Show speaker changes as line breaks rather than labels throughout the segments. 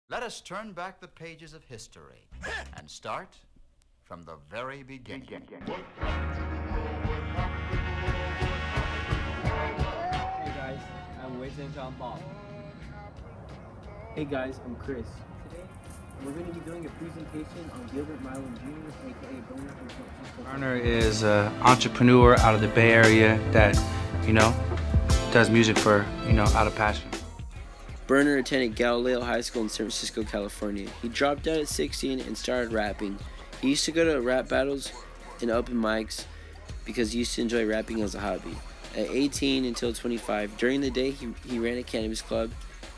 Let us turn back the pages of history and start from the very beginning.
Hey guys, I'm Wei John Bob. Hey guys, I'm Chris. Today, we're going to be doing a presentation on Gilbert Milam Jr., aka Burner from San Francisco.
Burner is an entrepreneur out of the Bay Area that, does music for, out of passion.
Burner attended Galileo High School in San Francisco, California. He dropped out at 16 and started rapping. He used to go to rap battles and open mics because he used to enjoy rapping as a hobby. At 18 until 25, during the day he ran a cannabis club,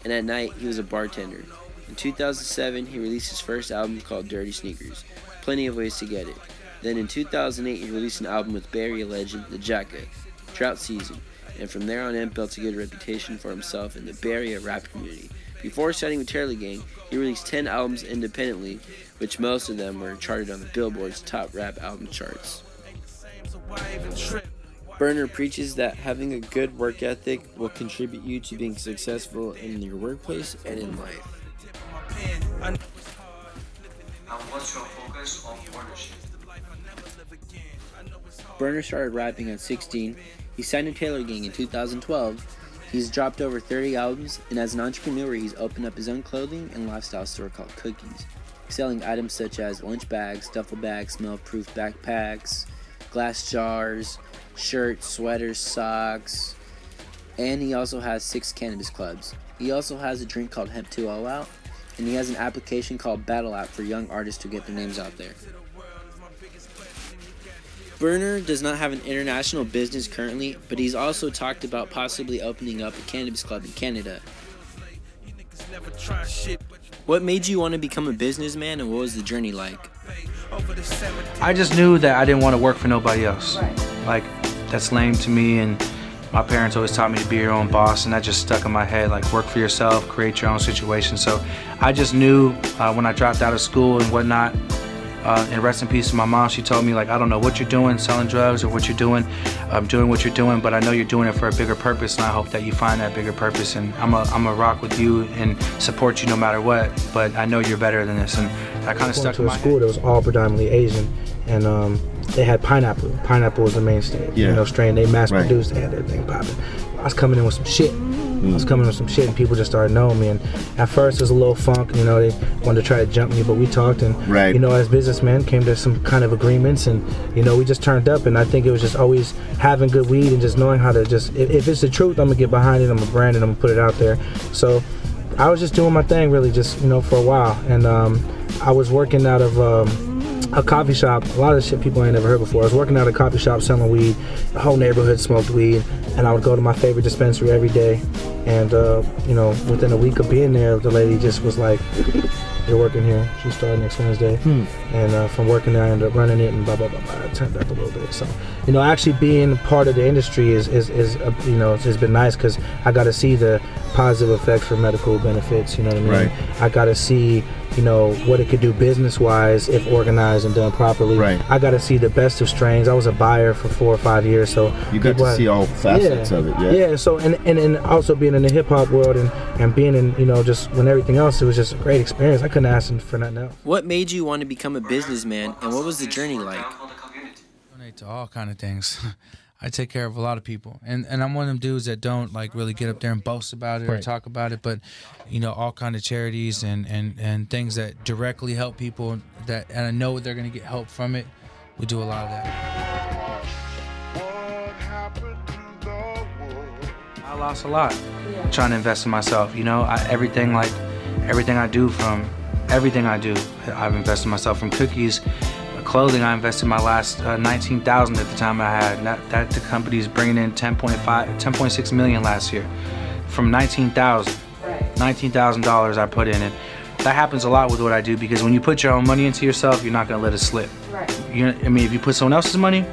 and at night he was a bartender. In 2007, he released his first album called Dirty Sneakers. Plenty of ways to get it. Then in 2008, he released an album with Bay Area legend, The Jacket, Drought Season. And from there on in, built a good reputation for himself in the Bay Area rap community. Before signing with Terry Gang, he released 10 albums independently, which most of them were charted on the Billboard's top rap album charts. Burner preaches that having a good work ethic will contribute you to being successful in your workplace and in life.
What's your focus on partnership?
Burner started rapping at 16. He signed to Taylor Gang in 2012. He's dropped over 30 albums, and as an entrepreneur, he's opened up his own clothing and lifestyle store called Cookies, selling items such as lunch bags, duffel bags, smell-proof backpacks, glass jars, shirts, sweaters, socks, and he also has 6 cannabis clubs. He also has a drink called Hemp 2.0 out, and he has an application called Battle App for young artists to get their names out there. Burner does not have an international business currently, but he's also talked about possibly opening up a cannabis club in Canada. What made you want to become a businessman, and what was the journey like?
I just knew that I didn't want to work for nobody else. Like, that's lame to me, and my parents always taught me to be your own boss, and that just stuck in my head, like work for yourself, create your own situation. So I just knew when I dropped out of school and whatnot, and rest in peace to my mom, she told me, like, I don't know what you're doing, selling drugs or what you're doing, doing what you're doing, but I know you're doing it for a bigger purpose, and I hope that you find that bigger purpose, and I'm a rock with you and support you no matter what, but I know you're better than this, and that kind of stuck in my head.
School that was all predominantly Asian, and they had pineapple. Pineapple was the mainstay, strain. They mass produced, they had everything popping. I was coming in with some shit. And people just started knowing me. And at first it was a little funk, they wanted to try to jump me, but we talked, and as businessmen came to some kind of agreements, and we just turned up. And I think it was just always having good weed and just knowing how to just, if it's the truth, I'm gonna get behind it, I'm gonna brand it, I'm gonna put it out there. So I was just doing my thing really, just for a while, and I was working out of a coffee shop. A lot of shit people ain't never heard before. I was working at a coffee shop selling weed. The whole neighborhood smoked weed, and I would go to my favorite dispensary every day. And within a week of being there, the lady just was like, "You're working here." She started next Wednesday, and from working there, I ended up running it, and blah blah blah blah. I turned up a little bit. So, actually being part of the industry is it's been nice, because I got to see the positive effects for medical benefits. You know what I mean?
Right.
I got to see what it could do business-wise if organized and done properly.
Right.
I got to see the best of strains. I was a buyer for 4 or 5 years, so
you got to see all facets of it.
Yeah. So and also being in the hip hop world and being in just when everything else, it was just a great experience. I couldn't ask for nothing else.
What made you want to become a businessman, and what was the journey like?
Donate to all kind of things. I take care of a lot of people, and I'm one of them dudes that don't like really get up there and boast about it or talk about it, but all kind of charities and things that directly help people, and I know they're gonna get help from it. We do a lot of that. I lost a lot trying to invest in myself. Everything I do, I've invested in myself. From cookies, clothing, I invested my last $19,000 at the time I had. That the company's bringing in 10.6 million last year. From $19,000 I put in it. That happens a lot with what I do, because when you put your own money into yourself, you're not gonna let it slip. If you put someone else's money,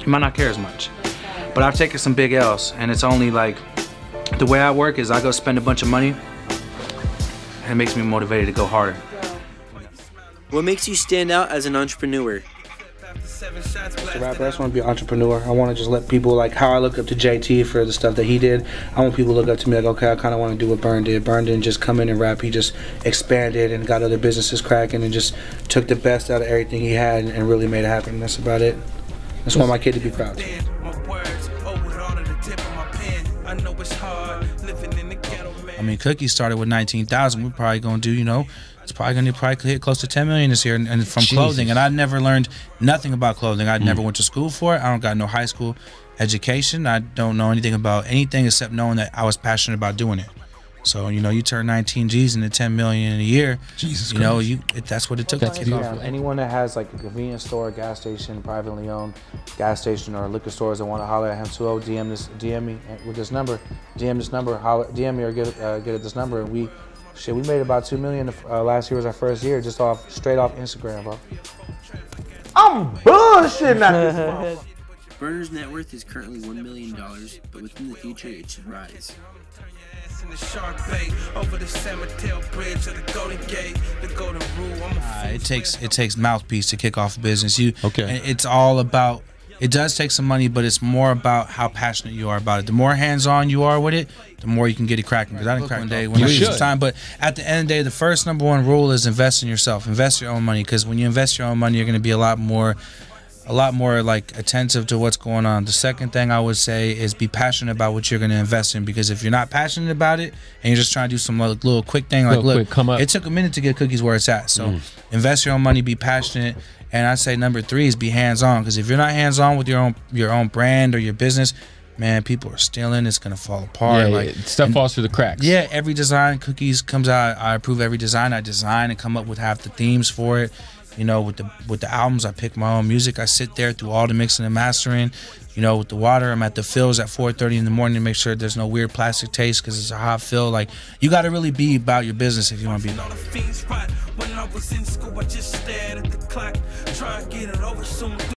you might not care as much. But I've taken some big L's, and it's only like, the way I work is I go spend a bunch of money, and it makes me motivated to go harder.
What makes you stand out as an entrepreneur?
To rapper, I just want to be an entrepreneur. I want to just let people, like how I look up to JT for the stuff that he did. I want people to look up to me like, okay, I kind of want to do what Burn did. Burn didn't just come in and rap. He just expanded and got other businesses cracking and just took the best out of everything he had and really made it happen. That's about it. That's why my kid to be proud. I mean, Cookie started with 19,000. We're probably gonna do, you know, it's probably gonna hit close to 10 million this year, and from clothing. And I never learned nothing about clothing. I never went to school for it. I don't got no high school education. I don't know anything about anything except knowing that I was passionate about doing it. So, you know, you turn 19 G's into 10 million in a year. Jesus Christ. Know, that's what it took to kick off.
Anyone that has like a convenience store, gas station, privately owned gas station, or liquor stores that want to holler at him, 20 DM me with this number. DM this number, DM me or get at this number, and we made about 2 million. Last year was our first year, just straight off Instagram, bro. I'm bullshitting at this moment.
Burner's net worth is currently $1 million, but within the future it should rise.
It takes mouthpiece to kick off a business. It's all about. It does take some money, but it's more about how passionate you are about it. The more hands-on you are with it, the more you can get it cracking. Because I didn't crack one day when I had some time. But at the end of the day, the first #1 rule is invest in yourself. Invest your own money. Because when you invest your own money, you're going to be a lot more like attentive to what's going on. The second thing I would say is be passionate about what you're going to invest in, because if you're not passionate about it and you're just trying to do some little quick thing, like look, it took a minute to get Cookies where it's at. So invest your own money, be passionate, and I say #3 is be hands-on, because if you're not hands-on with your own brand or your business, man, people are stealing. It's gonna fall apart.
Yeah, stuff falls through the cracks.
Yeah, every design Cookies comes out, I approve every design I design and come up with half the themes for it. You know, with the albums, I pick my own music. I sit there through all the mixing and mastering. You know, with the water, I'm at the fills at 4:30 in the morning to make sure there's no weird plastic taste, because it's a hot fill. Like, you got to really be about your business if you want to be about it.